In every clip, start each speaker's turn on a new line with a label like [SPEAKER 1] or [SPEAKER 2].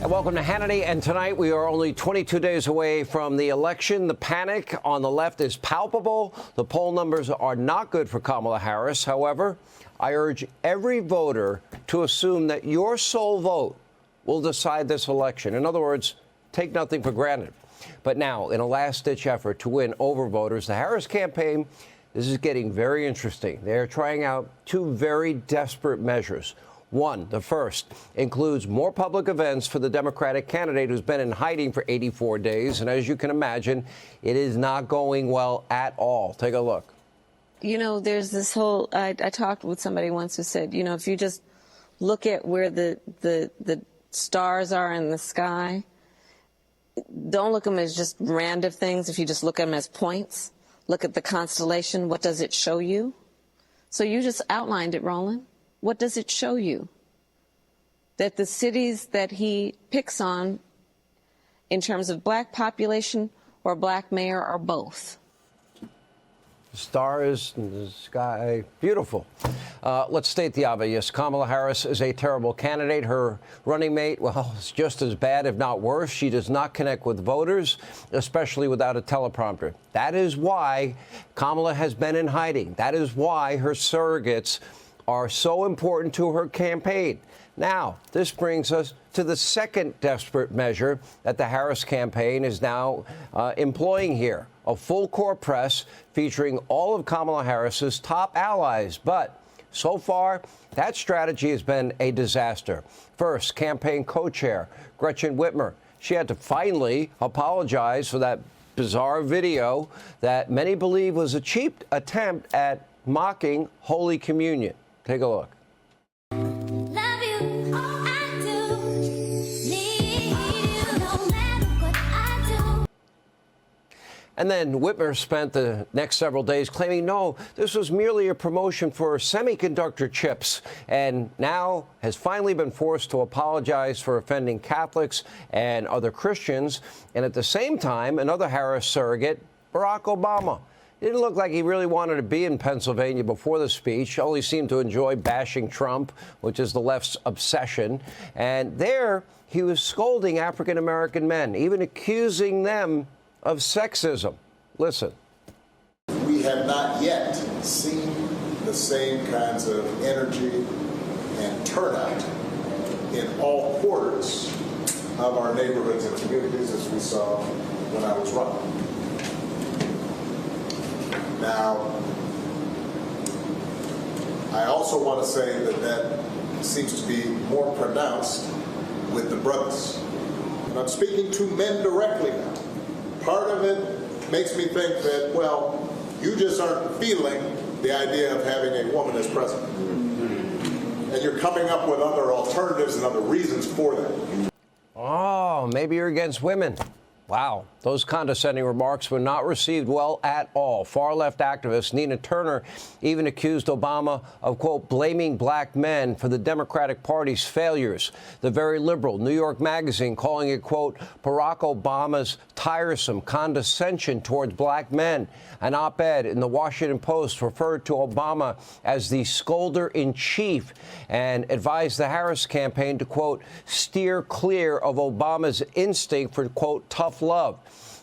[SPEAKER 1] And welcome to Hannity. And tonight we are only 22 days away from the election. The panic on the left is palpable. The poll numbers are not good for Kamala Harris. However, I urge every voter to assume that your sole vote will decide this election. In other words, take nothing for granted. But now, in a last-ditch effort to win over voters, the Harris campaign, this is getting very interesting. They're trying out two very desperate measures. One, the first, includes more public events for the Democratic candidate who's been in hiding for 84 days. And as you can imagine, it is not going well at all. Take a look.
[SPEAKER 2] You know, there's this whole, I talked with somebody once who said, you know, if you just look at where the stars are in the sky, don't look at them as just random things. If you just look at them as points, look at the constellation, what does it show you? So you just outlined it, Roland. What does it show you? That the cities that he picks on in terms of black population or black mayor are both.
[SPEAKER 1] Stars in the sky. Beautiful. Let's state the obvious. Kamala Harris is a terrible candidate. Her running mate, well, is just as bad, if not worse. She does not connect with voters, especially without a teleprompter. That is why Kamala has been in hiding. That is why her surrogates are so important to her campaign. Now, this brings us to the second desperate measure that the Harris campaign is now employing here, a full-court press featuring all of Kamala Harris's top allies. But so far, that strategy has been a disaster. First, campaign co-chair Gretchen Whitmer. She had to finally apologize for that bizarre video that many believe was a cheap attempt at mocking Holy Communion. Take a look. And then Whitmer spent the next several days claiming, no, this was merely a promotion for semiconductor chips, and now has finally been forced to apologize for offending Catholics and other Christians. And at the same time, another Harris surrogate, Barack Obama. It didn't look like he really wanted to be in Pennsylvania before the speech. Only seemed to enjoy bashing Trump, which is the left's obsession. And there, he was scolding African-American men, even accusing them of sexism. Listen.
[SPEAKER 3] We have not yet seen the same kinds of energy and turnout in all quarters of our neighborhoods and communities as we saw when I was running. Now, I also want to say that seems to be more pronounced with the brothers. And I'm speaking to men directly now. Part of it makes me think that, well, you just aren't feeling the idea of having a woman as president. And you're coming up with other alternatives and other reasons for that.
[SPEAKER 1] Oh, maybe you're against women. Wow, those condescending remarks were not received well at all. Far-left activist Nina Turner even accused Obama of, quote, blaming black men for the Democratic Party's failures. The very liberal New York Magazine calling it, quote, Barack Obama's tiresome condescension towards black men. An op-ed in the Washington Post referred to Obama as the scolder-in-chief and advised the Harris campaign to, quote, steer clear of Obama's instinct for, quote, tough love.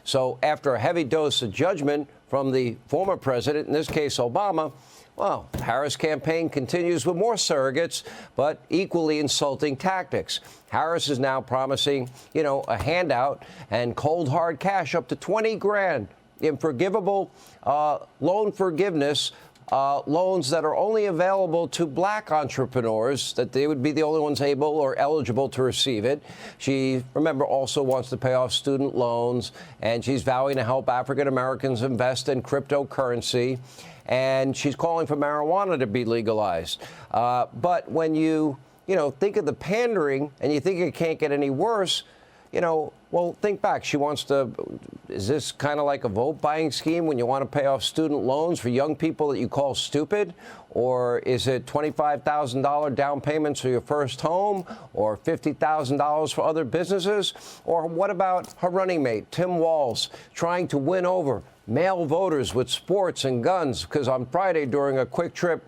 [SPEAKER 1] So after a heavy dose of judgment from the former president, in this case Obama, well, the Harris campaign continues with more surrogates, but equally insulting tactics. Harris is now promising, you know, a handout and cold hard cash up to 20 grand in forgivable loan forgiveness, loans that are only available to black entrepreneurs, that they would be the only ones able or eligible to receive it. She, remember, also wants to pay off student loans, and she's vowing to help African Americans invest in cryptocurrency, and she's calling for marijuana to be legalized. But when you think of the pandering and you think it can't get any worse, well, think back. She wants to, is this kind of like a vote buying scheme when you want to pay off student loans for young people that you call stupid? Or is it $25,000 down payments for your first home or $50,000 for other businesses? Or what about her running mate, Tim Walz, trying to win over male voters with sports and guns? Because on Friday, during a quick trip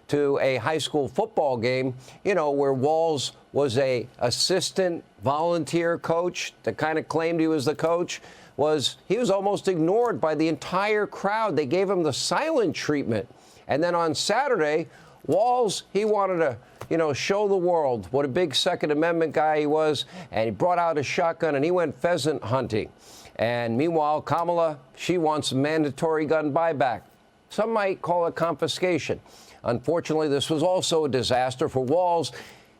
[SPEAKER 1] to a high school football game, you know, where Walz was a assistant volunteer coach that kind of claimed he was the coach, he was almost ignored by the entire crowd. They gave him the silent treatment. And then on Saturday, Walz, he wanted to, you know, show the world what a big Second Amendment guy he was, and he brought out a shotgun and he went pheasant hunting. And meanwhile, Kamala, she wants a mandatory gun buyback. Some might call it confiscation. Unfortunately, this was also a disaster for Walz.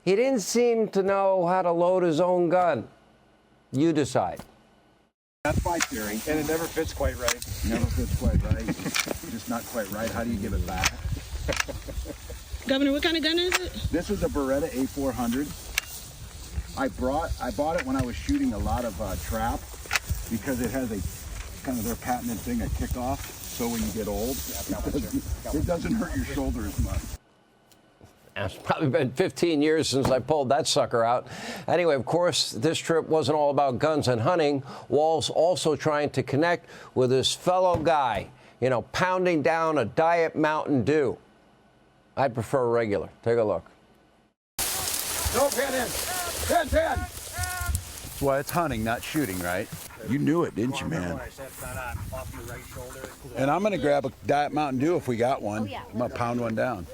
[SPEAKER 1] He didn't seem to know how to load his own gun. You decide.
[SPEAKER 4] That's my theory.
[SPEAKER 5] And it never fits quite right.
[SPEAKER 4] Never fits quite right. Just not quite right. How do you give it back?
[SPEAKER 6] Governor, what kind of gun is it?
[SPEAKER 4] This is a Beretta A400. I bought it when I was shooting a lot of trap because it has a kind of their patented thing, a kickoff. So when you get old, it doesn't hurt your shoulder as much.
[SPEAKER 1] It's probably been 15 years since I pulled that sucker out. Anyway, of course, this trip wasn't all about guns and hunting. Walz also trying to connect with his fellow guy, you know, pounding down a Diet Mountain Dew. I'd prefer a regular. Take a look.
[SPEAKER 4] No, pin in. Pin. Well, it's hunting, not shooting, right? You knew it, didn't you, man? And I'm going to grab a Diet Mountain Dew if we got one. I'm going to pound one down.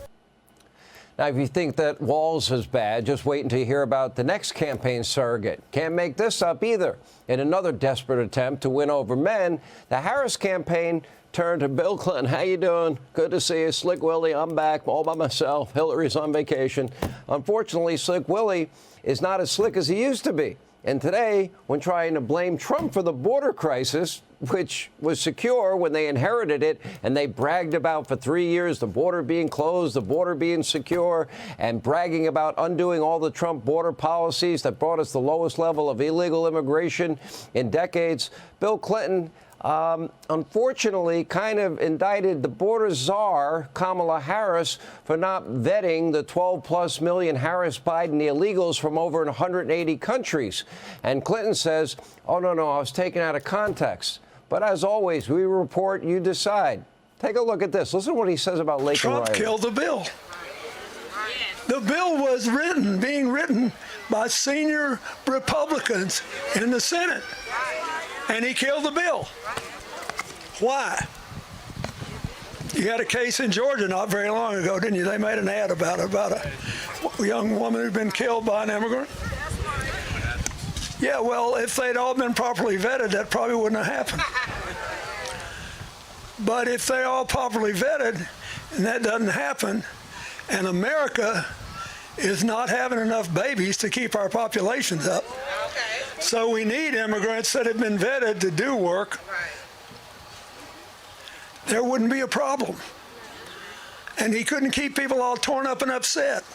[SPEAKER 1] Now, if you think that Walz is bad, just wait until you hear about the next campaign surrogate. Can't make this up either. In another desperate attempt to win over men, the Harris campaign turned to Bill Clinton. How you doing? Good to see you. Slick Willie, I'm back all by myself. Hillary's on vacation. Unfortunately, Slick Willie is not as slick as he used to be. And today, when trying to blame Trump for the border crisis, which was secure when they inherited it, and they bragged about for 3 years the border being closed, the border being secure, and bragging about undoing all the Trump border policies that brought us the lowest level of illegal immigration in decades, Bill Clinton unfortunately kind of indicted the border czar, Kamala Harris, for not vetting the 12+ million Harris-Biden illegals from over 180 countries. And Clinton says, oh, no, I was taken out of context. But as always, we report, you decide. Take a look at this. Listen to what he says about Lake and
[SPEAKER 7] Trump
[SPEAKER 1] Riley.
[SPEAKER 7] killed the bill. The bill was being written by senior Republicans in the Senate. And he killed the bill. Why? You had a case in Georgia not very long ago, didn't you? They made an ad about a young woman who'd been killed by an immigrant. Yeah, well, if they'd all been properly vetted, that probably wouldn't have happened. But if they're all properly vetted, and that doesn't happen, and America is not having enough babies to keep our populations up. Okay. So we need immigrants that have been vetted to do work. Right. There wouldn't be a problem. And he couldn't keep people all torn up and upset.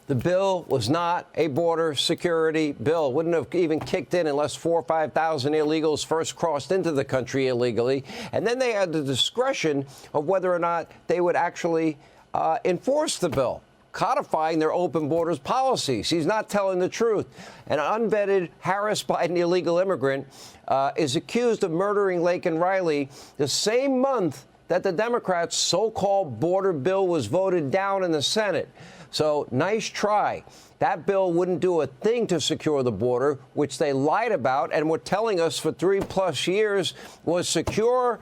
[SPEAKER 1] The bill was not a border security bill. Wouldn't have even kicked in unless 4,000 or 5,000 illegals first crossed into the country illegally. And then they had the discretion of whether or not they would actually enforce the bill, codifying their open borders policies. He's not telling the truth. An unvetted Harris-Biden illegal immigrant is accused of murdering Lake and Riley the same month that the Democrats' so-called border bill was voted down in the Senate. So nice try. That bill wouldn't do a thing to secure the border, which they lied about and were telling us for 3+ years was secure,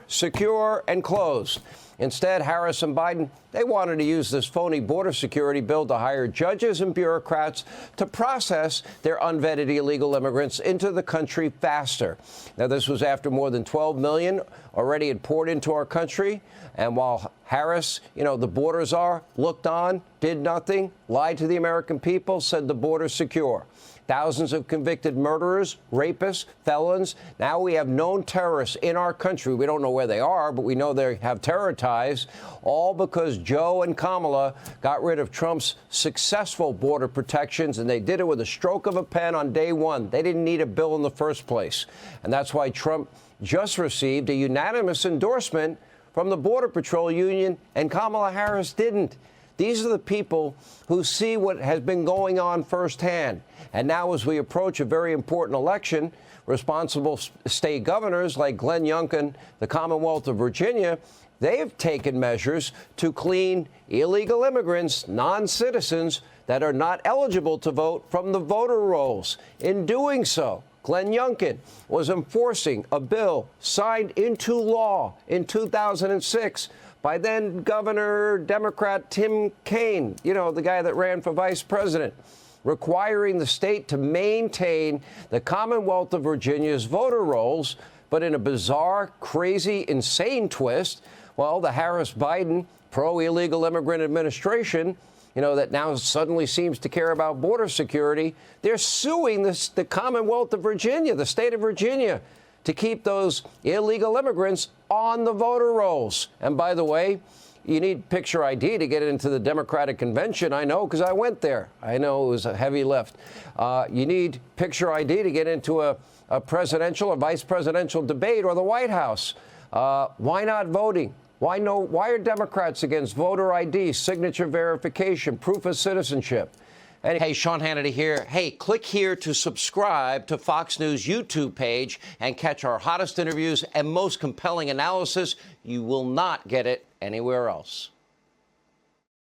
[SPEAKER 1] and closed. Instead, Harris and Biden, they wanted to use this phony border security bill to hire judges and bureaucrats to process their unvetted illegal immigrants into the country faster. Now, this was after more than 12 million already had poured into our country. And while Harris, the border czar, looked on, did nothing, lied to the American people, said the border's secure. Thousands of convicted murderers, rapists, felons. Now we have known terrorists in our country. We don't know where they are, but we know they have terror ties, all because Joe and Kamala got rid of Trump's successful border protections, and they did it with a stroke of a pen on day one. They didn't need a bill in the first place. And that's why Trump just received a unanimous endorsement from the Border Patrol Union, and Kamala Harris didn't. These are the people who see what has been going on firsthand. And now, as we approach a very important election, responsible state governors like Glenn Youngkin, the Commonwealth of Virginia, they've taken measures to clean illegal immigrants, non-citizens that are not eligible to vote from the voter rolls. In doing so, Glenn Youngkin was enforcing a bill signed into law in 2006 by then Governor Democrat Tim Kaine, you know, the guy that ran for vice president, requiring the state to maintain the Commonwealth of Virginia's voter rolls. But in a bizarre, crazy, insane twist, well, the Harris-Biden pro-illegal immigrant administration, you know, that now suddenly seems to care about border security, they're suing the Commonwealth of Virginia, the state of Virginia, to keep those illegal immigrants on the voter rolls. And by the way, you need picture ID to get into the Democratic convention. I know, because I went there. I know it was a heavy lift. You need picture ID to get into a presidential or vice presidential debate or the White House. Why not voting? Why are Democrats against voter ID, signature verification, proof of citizenship? And hey, Sean Hannity here. Hey, click here to subscribe to Fox News YouTube page and catch our hottest interviews and most compelling analysis. You will not get it anywhere else.